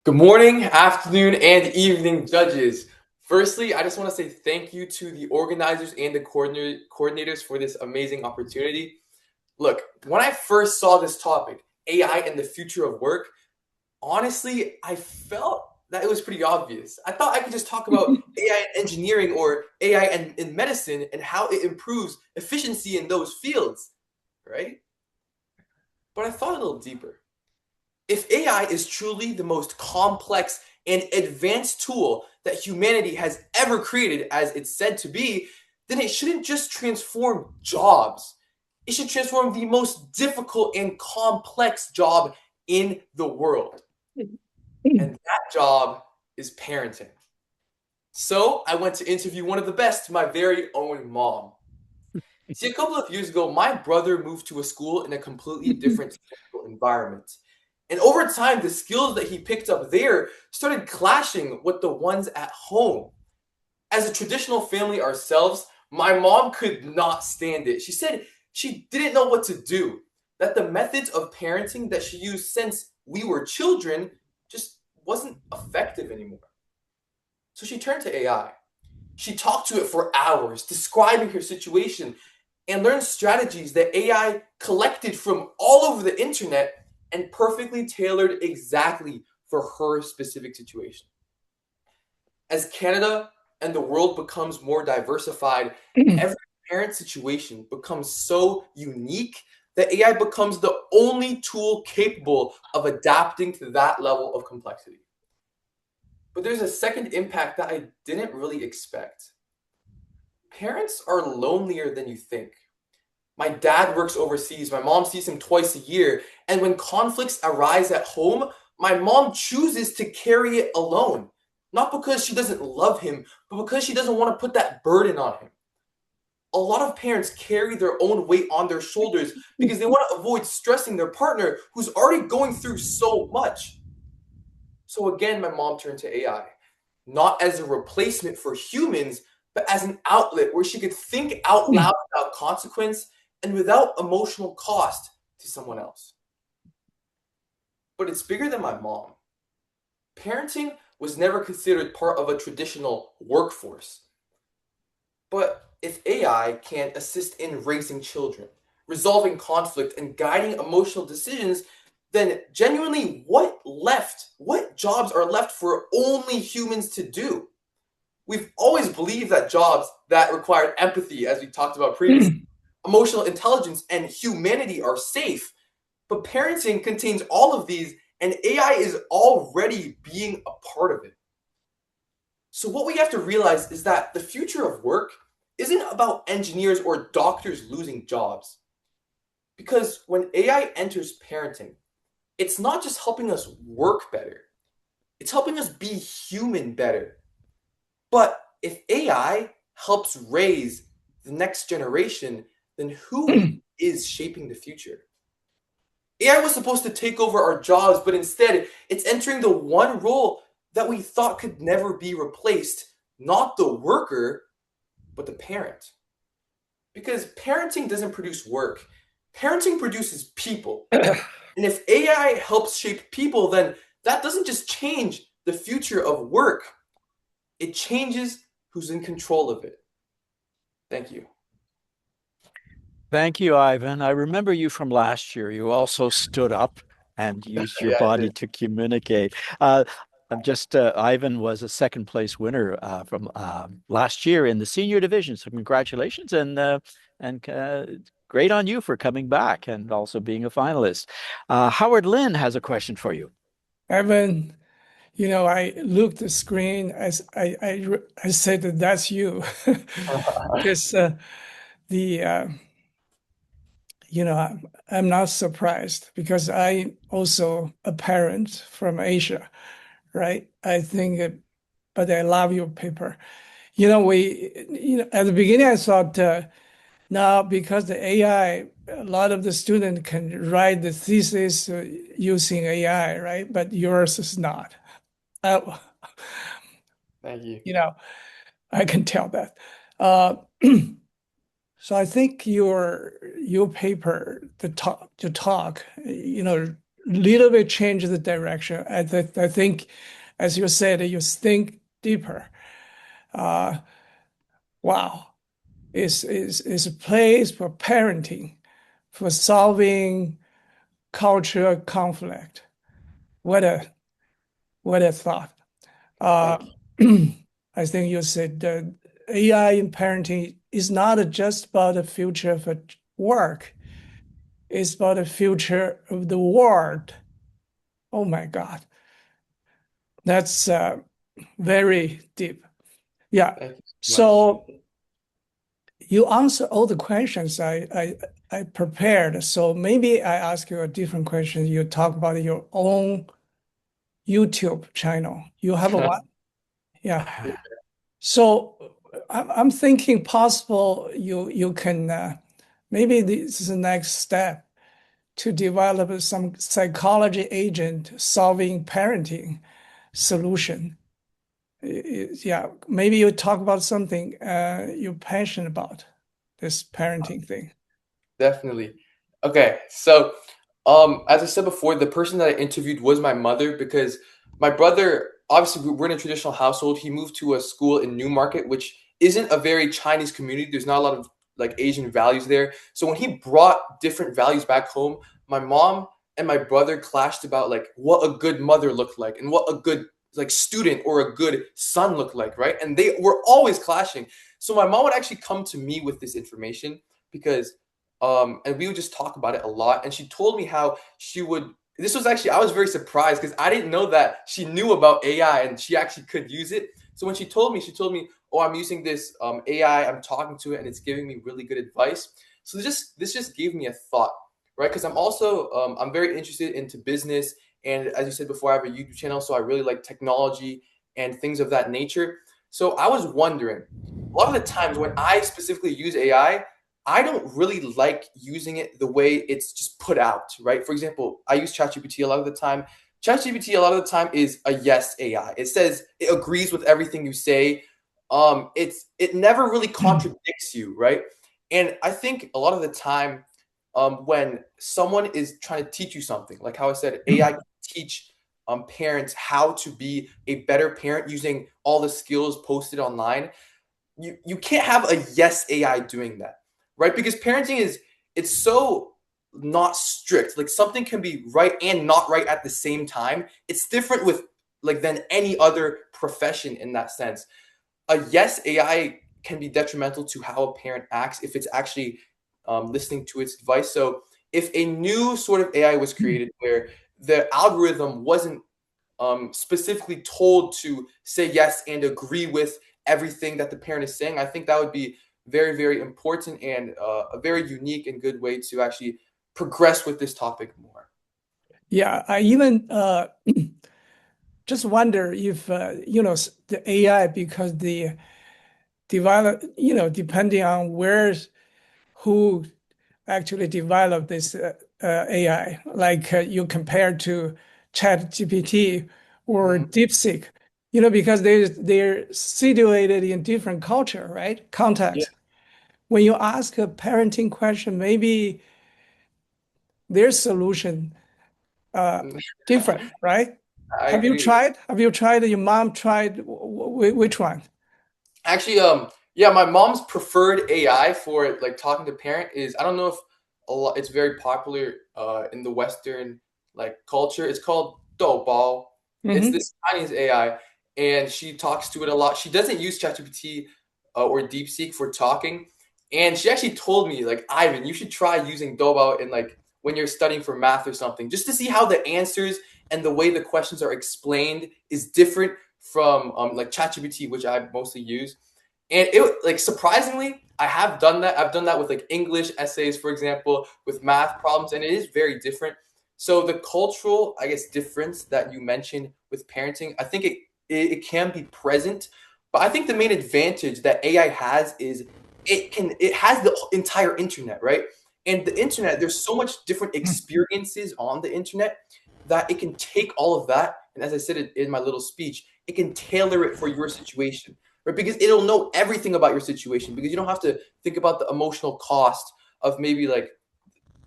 Good morning, afternoon, and evening, judges. Firstly, I just want to say thank you to the organizers and the coordinators for this amazing opportunity. Look, when I first saw this topic, AI and the future of work, honestly, I felt that it was pretty obvious. I thought I could just talk about AI in engineering or AI in medicine and how it improves efficiency in those fields, right? But I thought a little deeper. If AI is truly the most complex and advanced tool that humanity has ever created, as it's said to be, then it shouldn't just transform jobs. It should transform the most difficult and complex job in the world. And that job is parenting. So I went to interview one of the best, my very own mom. See, a couple of years ago, my brother moved to a school in a completely different social environment. And over time, the skills that he picked up there started clashing with the ones at home. As a traditional family ourselves, my mom could not stand it. She said she didn't know what to do, that the methods of parenting that she used since we were children just wasn't effective anymore. So she turned to AI. She talked to it for hours, describing her situation, and learned strategies that AI collected from all over the internet and perfectly tailored exactly for her specific situation. As Canada and the world becomes more diversified, every parent situation becomes so unique that AI becomes the only tool capable of adapting to that level of complexity. But there's a second impact that I didn't really expect. Parents are lonelier than you think. My dad works overseas. My mom sees him twice a year. And when conflicts arise at home, my mom chooses to carry it alone. Not because she doesn't love him, but because she doesn't want to put that burden on him. A lot of parents carry their own weight on their shoulders because they want to avoid stressing their partner who's already going through so much. So again, my mom turned to AI, not as a replacement for humans, but as an outlet where she could think out loud without consequence and without emotional cost to someone else. But it's bigger than my mom. Parenting was never considered part of a traditional workforce. But if AI can assist in raising children, resolving conflict, and guiding emotional decisions, then genuinely what jobs are left for only humans to do? We've always believed that jobs that required empathy, as we talked about previously, emotional intelligence, and humanity are safe. But parenting contains all of these, and AI is already being a part of it. So, what we have to realize is that the future of work isn't about engineers or doctors losing jobs. Because when AI enters parenting, it's not just helping us work better, it's helping us be human better. But if AI helps raise the next generation, then who is shaping the future? AI was supposed to take over our jobs, but instead, it's entering the one role that we thought could never be replaced, not the worker, but the parent. Because parenting doesn't produce work, parenting produces people. And if AI helps shape people, then that doesn't just change the future of work, it changes who's in control of it. Thank you. Thank you, Ivan. I remember you from last year. You also stood up and used your Yeah, I body did. to communicate. Ivan was a second place winner from last year in the senior division. So congratulations and great on you for coming back and also being a finalist. Howard Lynn has a question for you. Evan, I looked at the screen as I said that that's you, because the I'm not surprised because I also a parent from Asia, right? I think, but I love your paper. At the beginning I thought now because the AI, a lot of the student can write the thesis using AI, right? But yours is not. Uh, Thank you. you know, I can tell that. Uh, so I think your paper, the talk, little bit change the direction. I think, as you said, you think deeper. Wow, is a place for parenting, for solving cultural conflict. What a thought. Thank you. I think you said that AI in parenting is not just about the future of work. It's about the future of the world. Oh my God, that's very deep. Yeah. Thank you so much. So you answer all the questions I prepared. So maybe I ask you a different question. You talk about your own YouTube channel. You have a what? Yeah. So I'm thinking possible you can maybe this is the next step to develop some psychology agent solving parenting solution. Yeah, maybe you talk about something you're passionate about, this parenting thing. Definitely. Okay, so as I said before, the person that I interviewed was my mother because my brother, obviously, we're in a traditional household. He moved to a school in Newmarket, which isn't a very Chinese community. There's not a lot of like Asian values there. So when he brought different values back home, my mom and my brother clashed about like what a good mother looked like and what a good like student or a good son looked like, right? And they were always clashing. So my mom would actually come to me with this information because and we would just talk about it a lot. And she told me how she would. This was actually I was very surprised because I didn't know that she knew about AI and she actually could use it. So when she told me, "Oh, I'm using this AI. I'm talking to it, and it's giving me really good advice." So this just gave me a thought, right? Because I'm also I'm very interested into business, and as you said before, I have a YouTube channel, so I really like technology and things of that nature. So I was wondering, a lot of the times when I specifically use I don't really like using it the way it's just put out, right? For example, I use ChatGPT a lot of the time. ChatGPT a lot of the time is a yes AI. It says it agrees with everything you say. It never really contradicts you, right? And I think a lot of the time, when someone is trying to teach you something, like how I said, AI can teach parents how to be a better parent using all the skills posted online. You can't have a yes AI doing that, right? Because parenting is it's so not strict. Like something can be right and not right at the same time. It's different with like than any other profession in that sense. A yes AI can be detrimental to how a parent acts if it's actually listening to its advice. So if a new sort of AI was created where the algorithm wasn't specifically told to say yes and agree with everything that the parent is saying, I think that would be very, very important and a very unique and good way to actually progress with this topic more. Yeah, I even just wonder if the AI, because the develop depending on who actually developed this AI, like you compare to ChatGPT or Mhm. DeepSeek, because they're situated in different culture, right? Yeah, Context. When you ask a parenting question, maybe their solution uh, different, right? I Have you agree. tried? Have you tried? Your mom tried? Which one? Actually, yeah, my mom's preferred AI for like talking to parent is I don't know if it's very popular in the Western like culture. It's called Doubao. It's Hmm. this Chinese AI, and she talks to it a lot. She doesn't use ChatGPT or DeepSeek for talking, and she actually told me like Ivan, you should try using Doubao in like when you're studying for math or something, just to see how the answers and the way the questions are explained is different from like ChatGPT, which I mostly use. And it like surprisingly, I have done that. I've done that with like English essays, for example, with math problems, and it is very different. So the cultural, I guess, difference that you mentioned with parenting, I think it can be present, but I think the main advantage that AI has is it has the entire internet, right? And the internet, there's so much different experiences on the internet that it can take all of that, and as I said in my little speech, it can tailor it for your situation, right? Because it'll know everything about your situation because you don't have to think about the emotional cost of maybe like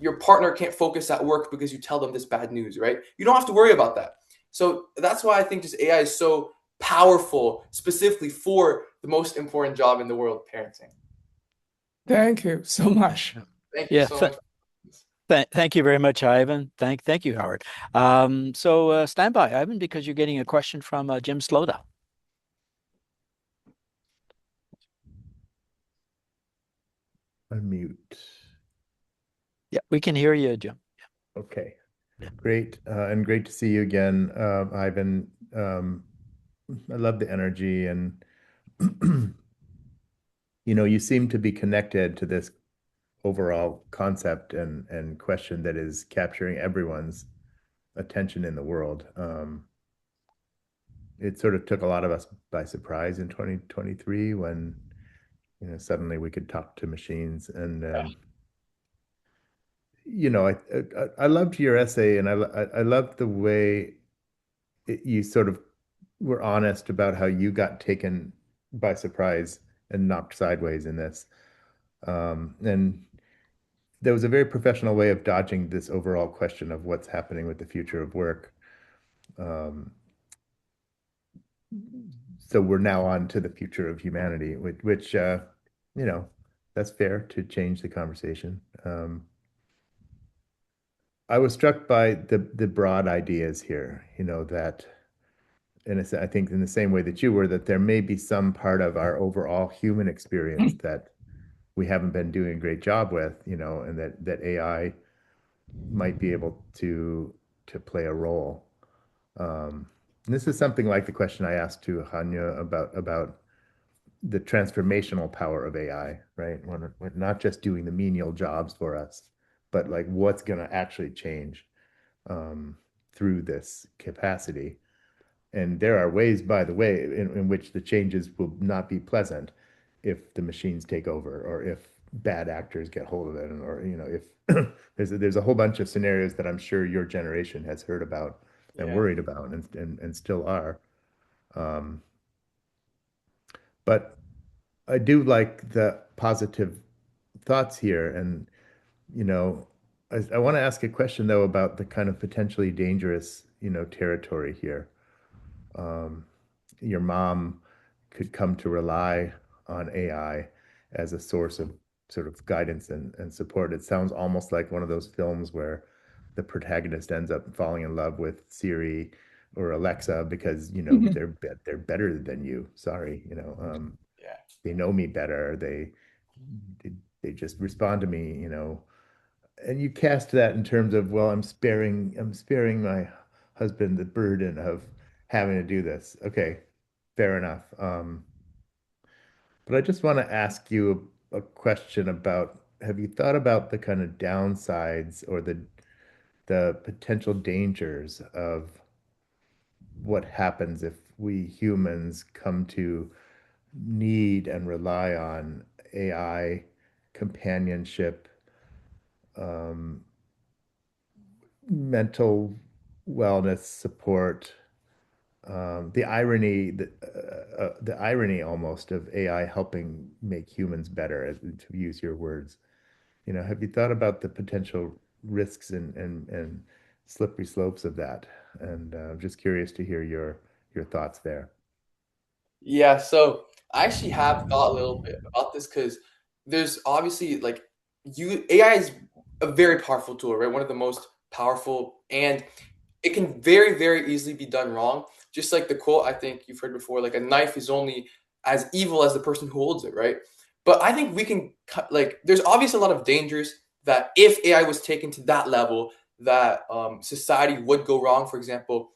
your partner can't focus at work because you tell them this bad news, right? You don't have to worry about that. So that's why I think just AI is so powerful, specifically for the most important job in the world, parenting. Thank you so much. Thank you Yeah. so much. Thank you very much, Ivan. Thank you, Howard. So stand by, Ivan, because you're getting a question from Jim Sloda. Unmute. Yeah, we can hear you, Jim. Okay, great. And great to see you again, Ivan. I love the energy, and you seem to be connected to this overall concept and question that is capturing everyone's attention in the world. It sort of took a lot of us by surprise in 2023 when suddenly we could talk to machines. And I loved your essay, and I loved the way you sort of were honest about how you got taken by surprise and knocked sideways in this. And there was a very professional way of dodging this overall question of what's happening with the future of work. So we're now on to the future of humanity, which that's fair to change the conversation. I was struck by the broad ideas here, that, and I think in the same way that you were, that there may be some part of our overall human experience that we haven't been doing a great job with, and that AI might be able to play a role. And this is something like the question I asked to Hanya about the transformational power of AI, right? We're not just doing the menial jobs for us, but like what's going to actually change through this capacity. And there are ways, by the way, in which the changes will not be pleasant if the machines take over, or if bad actors get hold of it, or if there's a whole bunch of scenarios that I'm sure your generation has heard about and worried about, and still are. But I do like the positive thoughts here, and I want to ask a question though about the kind of potentially dangerous territory here. Your mom could come to rely on AI as a source of sort of guidance and support. It sounds almost like one of those films where the protagonist ends up falling in love with Siri or Alexa because they're better than you. Sorry, they know me better. They just respond to me, and you cast that in terms of, well, I'm sparing my husband the burden of having to do this. Okay, fair enough. But I just want to ask you a question about, have you thought about the kind of downsides or the potential dangers of what happens if we humans come to need and rely on AI companionship, mental wellness support, the irony almost of AI helping make humans better, to use your words. Have you thought about the potential risks and slippery slopes of that? And I'm just curious to hear your thoughts there. Yeah, so I actually have thought a little bit about this because there's obviously AI is a very powerful tool, right? One of the most powerful, and it can very, very easily be done wrong. Just like the quote I think you've heard before, like a knife is only as evil as the person who holds it, right? But I think we can there's obviously a lot of dangers that if AI was taken to that level, that society would go wrong. For example,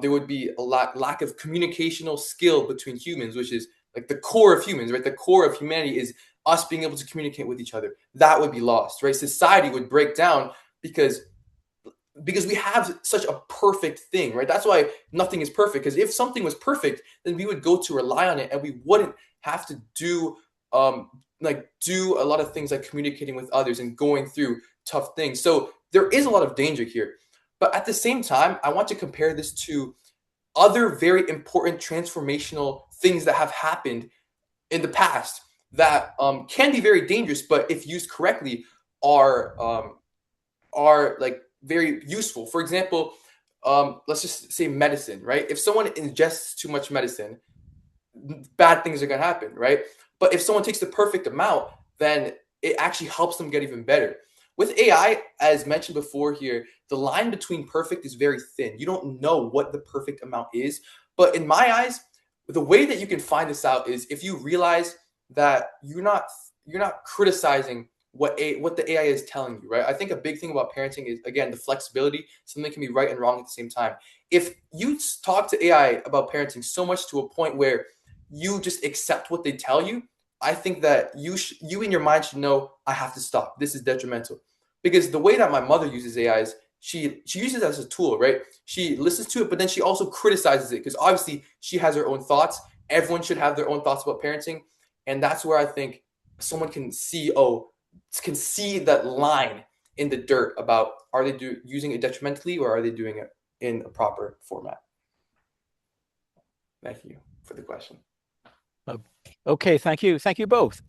there would be a lack of communicational skill between humans, which is like the core of humans, right? The core of humanity is us being able to communicate with each other. That would be lost, right? Society would break down because we have such a perfect thing, right? That's why nothing is perfect. Because if something was perfect, then we would go to rely on it, and we wouldn't have to do do a lot of things like communicating with others and going through tough things. So there is a lot of danger here. But at the same time, I want to compare this to other very important transformational things that have happened in the past that can be very dangerous, but if used correctly, are are like very useful. For example, let's just say medicine, right? If someone ingests too much medicine, bad things are going to happen, right? But if someone takes the perfect amount, then it actually helps them get even better. With AI, as mentioned before here, the line between perfect is very thin. You don't know what the perfect amount is. But in my eyes, the way that you can find this out is if you realize that you're not criticizing what the AI is telling you, right? I think a big thing about parenting is, again, the flexibility. Something can be right and wrong at the same time. If you talk to AI about parenting so much to a point where you just accept what they tell you, I think that you in your mind should know, I have to stop. This is detrimental. Because the way that my mother uses AI is she uses it as a tool, right? She listens to it, but then she also criticizes it because obviously she has her own thoughts. Everyone should have their own thoughts about parenting, and that's where I think someone can see that line in the dirt about, are they using it detrimentally or are they doing it in a proper format? Thank you for the question. Okay, thank you both.